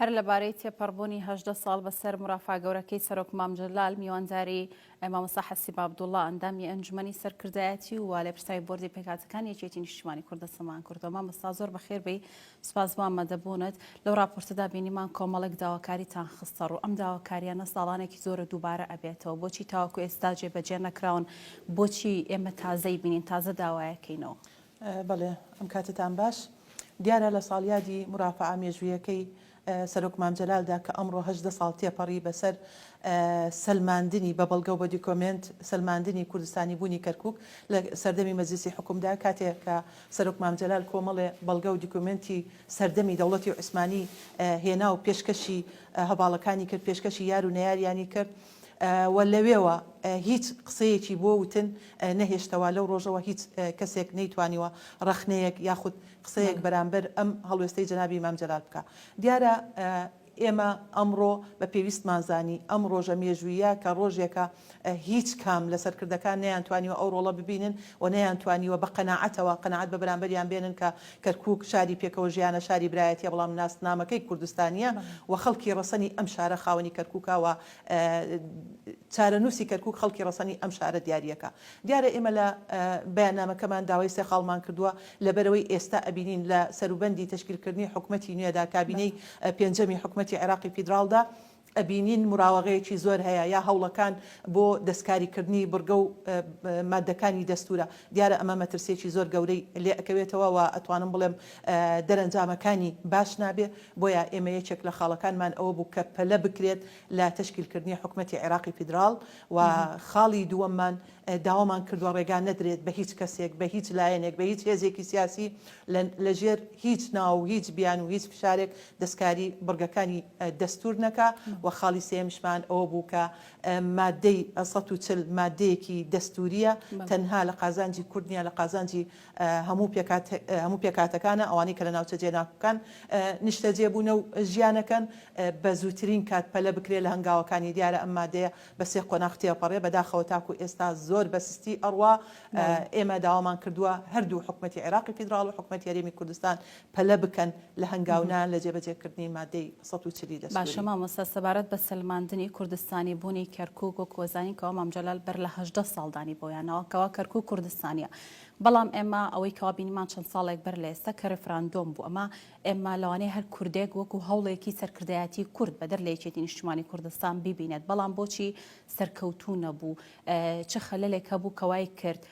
هەر لەبارەی تێپەڕبوونی 18 ساڵ بەسەر مرافا گەورەکەی سەرۆک مام جەلال میوانجاری مامۆستا حەسیب عەبدوڵڵا ئەندامی ئەنجومەنی سەرکردایەتی و والێپرسای بۆردی پێکهاتەکان یەکێتی نیشتیمانی کوردستان کردەوە. مامۆستا زۆر بەخێر بێی، سوپاسمان مەدەبوونت. لەو راپۆرتەدا بینیمان کۆمەڵێک داواکاریتان خستە ڕوو. ئەم داواکاریانە ساڵانێکی زۆرە دووبارە ئەبێتەوە. بۆچی تاوەکو ئێستا جێبەجێ نەکراون؟ بۆچی ئێمە تازەی بینین، تازە داوایەکەینەوە؟ بەڵێ ئەم کاتتان باش. دیارە لە ساڵیادی مرافعە مێژوویەکەی سەرۆک مام جەلالدا کە ئەمڕۆ 18 ساڵ تێپەڕی بەسەر سەلماندنی بە بەڵگە و بە دیکۆمنت سەلماندنی کوردستانی بوونی کەرکووک لە سەردەمی مەجلیسی حکومدا، کاتێک کە سەرۆک مام جەلال کۆمەڵێ بەڵگە و دیکۆمنتی سەردەمی دەوڵەتی عوسمانی هێنا و پێشکەشی هەواڵەکانی کرد، پێشکەشی یار و نەیاریانی کرد. و لەوێوە هیچ قسەیەکی بۆ وتن نەهێشتەوە. لەو ڕۆژەوە هیچ کەسێک نەیتوانیوە ڕەخنەیەک یاخود قسەیەک بەرامبەر ئەم هەڵوێستەی جەنابی مام جەلال بکە. دیارە ئێمە ئەمڕۆ بە پێویستمان زانی ئەم ڕۆژە مێژوویە کە ڕۆژێکە هیچ کام لە سەرکردەکان نەیانتوانیوە ئەو ڕۆڵە ببینن و نەیانتوانیوە بە قەناعەتەوە قەناعەت بە بەرامبەریان بێنن کە کەرکووک شاری پێکەوە ژیانە، شاری برایەتیە، بەڵام ناسنامەکەی کوردستانیە و خەڵکی ڕەسەنی ئەم شارە خاوەنی کەرکووکەوە چارەنووسی کەرکووک خەڵکی ڕەسەنی ئەم شارە دیارریەکە. دیارە ئێمە لە بەیاننامەکەمان داوای سێ خاڵمان کردووە لەبەرەوەی ئێستا ئەبینین لە سەروبەندی تشکیلکردنی حکومەتی نوێدا کابینەی پێنجەمی حکومەتی عێراقی فیدراڵدا ئەبینین مراوەغەیەکی زۆر هەیە، یا هەوڵەکان بۆ دەستکاریکردنی بڕگە و مادەکانی دەستورە. دیارە ئەمە مەترسێکی زۆر گەورەی لێ ئەکەوێتەوە و ئەتوانم بڵێم دەرەنجامەکانی باش نابێ. بۆیە ئێمە یەکێک لە خاڵەکانمان ئەوە بوو کە پەلە بکرێت لە تشکیلکردنی حکومەتی عێراقی فیدراڵ و خاڵی دووەممان داوامان کردووە ڕێگان نەدرێت بە هیچ کەسێک، بە هیچ لایەنێک، بە هیچ هێزێکی سیاسی لەژێر هیچ ناو، هیچ بیان و هیچ فشارێک دەستکاری بڕگەکانی دەستور نەکا. و خاڵی سێمشمان ئەوە بوو کە مادەی 140 مادەیەکی دەستوریە تەنها لە قازانجی کوردنیە، لە قازانجی هەموو پێکاتەکانە ئەوانەی کە لە ناوچە جێناوەکان نیشتەجێ بوونە و ژیانەکەن بە زووترین کات پەلە بکرێت لە هەنگاوەکانی. دیارە ئەم مادەیە بە سێ قۆناغ تێپەڕێ بەداخەوە تاکو ئێستا زۆر بەسستی ئەڕوا. ئێمە داوامان کردووە هەردوو حکومەتی عێراقی فیدراڵ و حکومەتی هەرێمی کوردستان پەلە بکەن لە هەنگاونان لە جێبەجێکردنی مادەی 140 دەستوری. باشە مامۆستا، سەبارەت بە سەلماندنی کوردستانی بوونی کەرکووک و کۆزانی کەەوە مام جەلال بەر لە 18 ساڵدانی بۆیانەوە کەوا کەرکووک کوردستانیە. بەڵام ئێمە ئەوەی کەوا بینیمان چەند ساڵێک بەر لە ئێستا کە ڕێفراندۆم بوو، ئەمە ئێمە لەوانەیە هەر کوردێک وەکو هەوڵێکی سەرکردایەتی کورد بەدەر لە یەکێتی نیشتیمانی کوردستان ببینێت. بەڵام بۆچی سەرکەوتوو نەبوو؟ چه خەلەلێک هەبوو کەوای کرد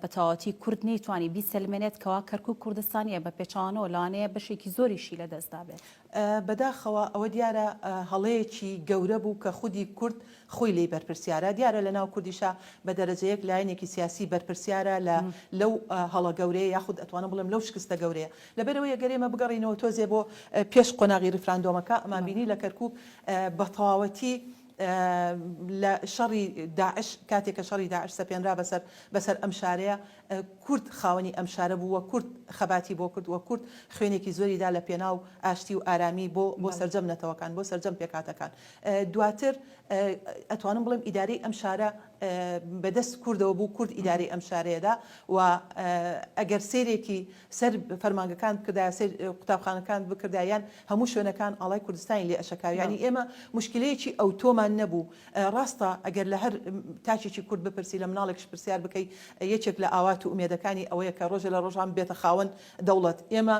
بە تەواوەتی کورد نەیتوانی بیسەلمێنێت کەوا کەرکووک کوردستانیە بە پێچانەوە لەوانەیە بەشێکی زۆریشی لەدەستدا بێت؟ بەداخەوە ئەوە دیارە هەڵەیەکی گەورە بوو کە خودی کورد خۆی لی بەرپرسیارە. دیارە لە ناو کوردیشا بە دەرەجەیەک لایەنێکی سیاسی بەرپرسیارە لەو هەڵە گەورەیە، یاخود ئەتوانم بڵێم لەو شکستە گەورەیە. لەبەرەوەی گەرێمە بگەڕینەوە تۆزێ بۆ پێش قۆناغی ڕیفراندۆمەکە ئەمان بینی لە کەرکووک بە تەواوەتی لە شەڕی داعش، کاتێککە شەڕی داعش سەپێنرا بەسەر ئەم شارەیە، کورد خاوەنی ئەم شارە بوو و کورد خەباتی بۆ کرد و کورد خوێنێکی زۆریدا لە پێناو ئاشتی و ئارامی بۆ سەرجەم نەتەوەکان، بۆ سەرجەم پێکاتەکان. دواتر ئەتوانم بڵێم ئیدارەی ئەم شارە بەدەست کوردەوە بوو، کورد ئیدارەی ئەم شارەیەدا و ئەگەر سیرێکی سەر فەرمانگەکان بکردایە، سەر قوتابخانەکان بکردایان، هەموو شوێنەکان ئاڵای کوردستانی لێ ئەشەکاوی. ینی ئێمە مشکلەیەکی ئەوتۆمان نەبوو. ڕاستە ئەگەر لە هەر تاچێکی کورد بپرسی لە مناڵێکش پرسیار بکەی، یەکێک لە ئاوات و ئومێدەکانی ئەوەیە کە ڕۆژە لە ڕۆژان بێتە خاوەن دەوڵەت. ئێمە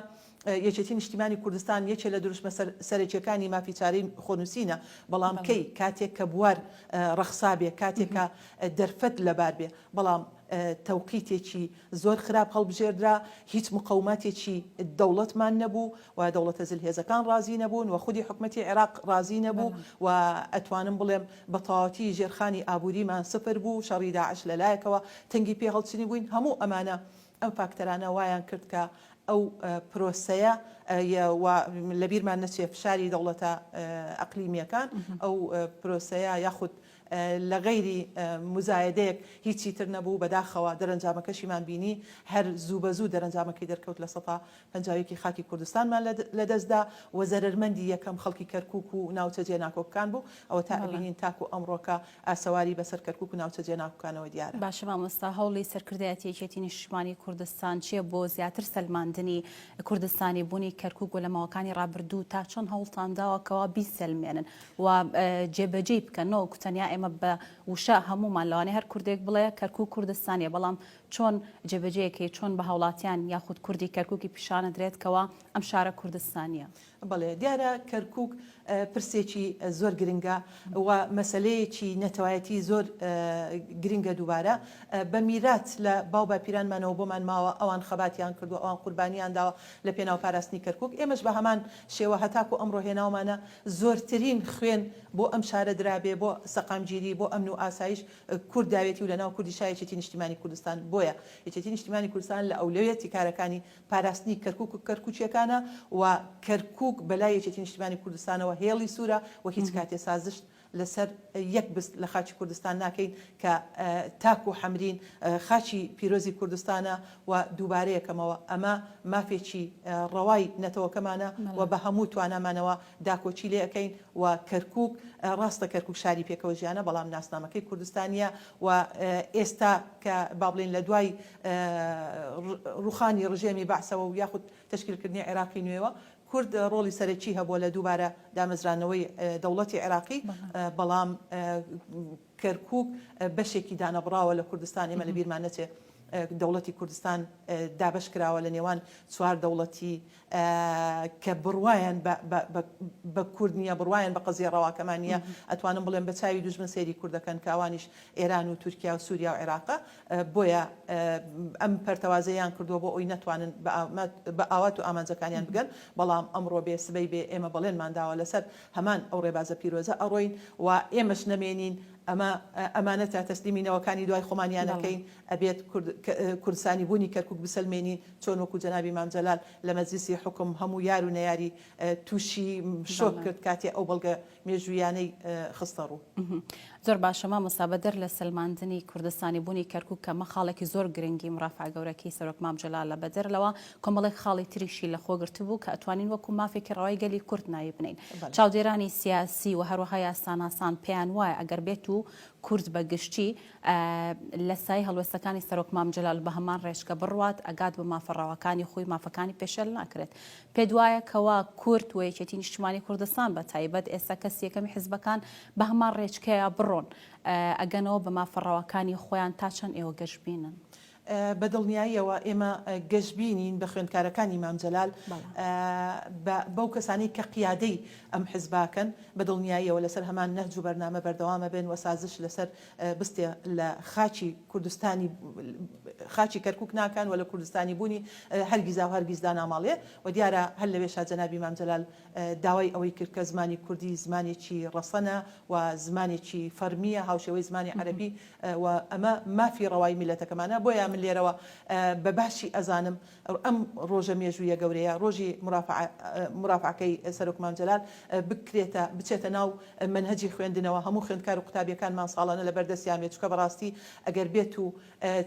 یەکێتی نیشتیمانی کوردستان یەکێ لە دروستمە سەرچیەکانی مافیچارەی خۆنووسینە، بەڵام کەی کاتێک کە بوار ڕەخسا بێ، کاتێک کە دەرفەت لەبار بێ، بەڵام تەوقیتێکی زۆر خراپ هەڵبژێردرا، هیچ مقاوماتێکی دەوڵەتمان نەبوو و دەوڵەتە زلهێزەکان ڕازی نەبوون و خودی حکومەتی عێراق ڕازی نەبوو و ئەتوانم بڵێم بە تەواوەتی ژێرخانی ئابووریمان سفر بوو. شەڕی داعش لەلایەکەوە تەنگی پێ هەڵچنی بووین. هەموو ئەمانە ئەم فاکتەرانە وایان کرد کە ئەو پرۆسەیە لەبیرمان نەچێ فشاری دەوڵەتە ئەقلیمیەکان، ئەو پرۆسەیە یاخود لە غەیری مزایدەیەک هیچی تر نەبوو بەداخەوە دەرەنجامەکەشیمان بینی هەر زوو بە زوو دەرەنجامەکەی دەرکەوت لە 150 خاکی کوردستانمان لەدەستدا و زەرمەندی یەکەم خەڵکی کەرکووک و ناوچە جێناکۆکان بوو ئەوە تا بینین تاکو ئەمڕۆکە ئاسەواری بەسەر کەرکووک و ناوچە جێناکۆکانەوە دیارە. باشە مامۆستا هەوڵی سەرکردایەتی یەکێتی نیشتیمانی کوردستان چییە بۆ زیاتر سەلماندنی کوردستانی بوونی کەرکووک و لە ماوەکانی ڕابردوو تا چۆن هەوڵتان داوەکەوە بیسەلمێنن و جێبەجێ بکەنەوە کوتەنیا ئێمە بە وشە هەمومان لەوانێ هەر کوردێک بڵێ کەرکووک کوردستانیە بەڵام چۆن جێبەجێیەکەی چۆن بە هاوڵاتیان یاخود کوردی کەرکووکی پیشانە درێتکەوە ئەم شارە کوردستانیە. بەڵێ دیارە کەرکووک پرسێکی زۆر گرنگە و مەسلەیەکی نەتەوایەتی زۆر گرنگە دووبارە بە میرات لە باو باپیرانمانەوە بۆمان ماوە ئەوان خەباتیان کردو ئەوان قوربانیان داوە لە پێناو پاراستنی کەرکووک ئێمەش بە هەمان شێوە هەتاکو ئەمڕۆ هێناومانە زۆرترین خوێن بۆ ئەم شارە درابێ بۆ سەقامگیری بۆ ئەمن و ئاسایش کورد داوێتی و لەناو کوردی یەکێتی نیشتیمانی کوردستان بۆیە یەکێتی نیشتیمانی کوردستان لە ئەولویەتی کارەکانی پاراستنی کەرکووک و کەرکووچیەکانە و کەرکووک بەلای یەکێتی نیشتیمانی کوردستانەوە هێڵی سوورە و هیچ کاتێ سازشت لەسەر یەک بست لە خاچی کوردستان ناکەین کە تاک و حەمرین خاچی پیرۆزی کوردستانە و دووبارەیەکەمەوە ئەمە مافێکی ڕەوای نەتەوەکەمانە و بە هەموو توانامانەوە داکۆچی لێ ئەەکەین و کەرکووک ڕاستە کەرکووک شاری پێکەوە ژیانە بەڵام ناسنامەکەی کوردستانیە و ئێستا کە با بڵێن لە دوای ڕوخانی ڕژێمی بەعسەوە و یاخود تشکیلکردنی عێراقی نوێوە کورد ڕۆڵی سەرەکی هەبووە لە دووبارە دامەزرانەوەی دەوڵەتی عێراقی بەڵام کەرکووک بەشێکی دانەبراوە لە کوردستان ئێمە لە بیرمان نەچێ دەوڵەتی کوردستان دابش کراوە لە نێوان چوار دەوڵەتی کە بڕوایان بە کورد نییە بڕوایان بە قەزیە ڕەواکەمانە ئەتوانم بڵێن بە چاوی دوژمن سێری کوردەکەن کاوانیش ئێران و تورکیا و سووریا و عێراقە بۆیە ئەم پەرتەوازەیان کردووە بۆ ئەوی نەتوانن بە ئاوات و ئامانجەکانیان بگەن بەڵام ئەمڕۆ بێ سبەی بێ ئێمە بەڵێنمانداوە لەسەر هەمان ئەو ڕێبازە پیرۆزە ئەڕۆین و ئێمەش نەمێنین ئەمانەتە تەسلیمینەوەکانی دوای خۆمانیانەکەین ئەبێت کوردستانی بوونی کەرکووک بسەلمێنی چۆن وەکو جەنابی مام جەلال لە مەجلیسی حکم هەموو یار و نەیاری تووشی شۆک کرد کاتێ ئەو بەڵگە مێژوویانەی خستە ڕوو. زۆر باشە مامۆستا بەدەر لە سەلماندنی کوردستانی بوونی کەرکووک کە مەخاڵێکی زۆر گرنگی مرافع گەورەکەی سەرۆک مام جەلال لە بەدەرلەوە کۆمەڵێک خاڵی تریشی لە خۆگرت بوو کە ئەتوانین وەکو مافێکی ڕەوای گەلی کورد ناوی بنین. چاودێرانی سیاسی و هەروەها یاساناسان پێیان وایە ئەگەر بێت و کورد بەگشتی لە سای هەڵوێستەکانی سەرۆک مام جەلال بە هەمان ڕێژکە بڕوات ئەگات بە مافەڕاوەکانی خۆی مافەکانی پێشەل ناکرێت. پێ دوایە کەوا کورد و یەکێتی نیشتیمانی کوردستان بە تایبەت ئێستا کەس یەکەمی حیزبەکان بە هەمان ڕێچکەیە بڕۆن ئەگەنەوە بە مافەڕاوەکانی خۆیان تا چەند ئێوە گەشت بینن. بەدڵنیاییەوە ئێمە گەشتبینین بە خوێندکارەکانی مام جەلال بەو کەسانی کە قیادەی ئەم حیزباکەن بەدڵنیاییەوە لەسەر هەمان نەهج و بەرنامە بەردەوامە بێن و سازش لەسەر بستێ لە خاچی کوردستانی خاچی کەرکووک ناکان و لە کوردستانی بوونی هەرگیزا و هەرگیزدا ناماڵێ و دیارە هەر لەوێشا جەنابی مام جەلال داوای ئەوەی کرد کە زمانی کوردی زمانێکی ڕەسەنە و زمانێکی فەرمیە هاوشێوەی زمانی عەرەبی و ئەمە مافی ڕەوای میلەتەکەمانە بۆیە من لێرەوە بە باشی ئەزانم ئەم ڕۆژە مێژوویە گەورەیە ڕۆژی مرافعەکەی سەرۆک مام جەلال بچێتە ناو منهەجی خوێندنەوە هەموو خوێندکار و قوتابیەکانمان ساڵانە لە بەردەستیان بێت چکە بەڕاستی ئەگەر بێت و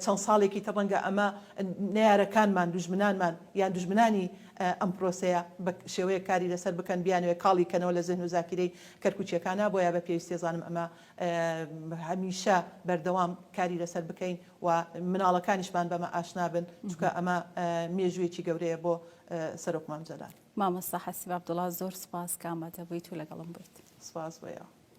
چەند ساڵێکی تەڕەنگە ئەمە نەیارەکانمان دوژمنانمان یان دوژمنانی ئەم پرۆسەیە بە شێوەیە کاری لەسەر بکەن بیانوێ کاڵی کەنەوە لە زەهن و زاکیرەی کەرکووچیەکانە بۆیە بە پێویستی زانم ئەمە هەمیشە بەردەوام کاری لەسەر بکەین و مناڵەکانیشمان بەمە ئاشنا بن چکە ئەمە مێژوویەکی گەورەیە بۆ سەرۆک مام جەلال. مامۆستا حەسیب عەبدوڵڵا زۆر سوپاس کە ئامادە بوویت و لەگەڵم بوویت. سوپاس بۆیە.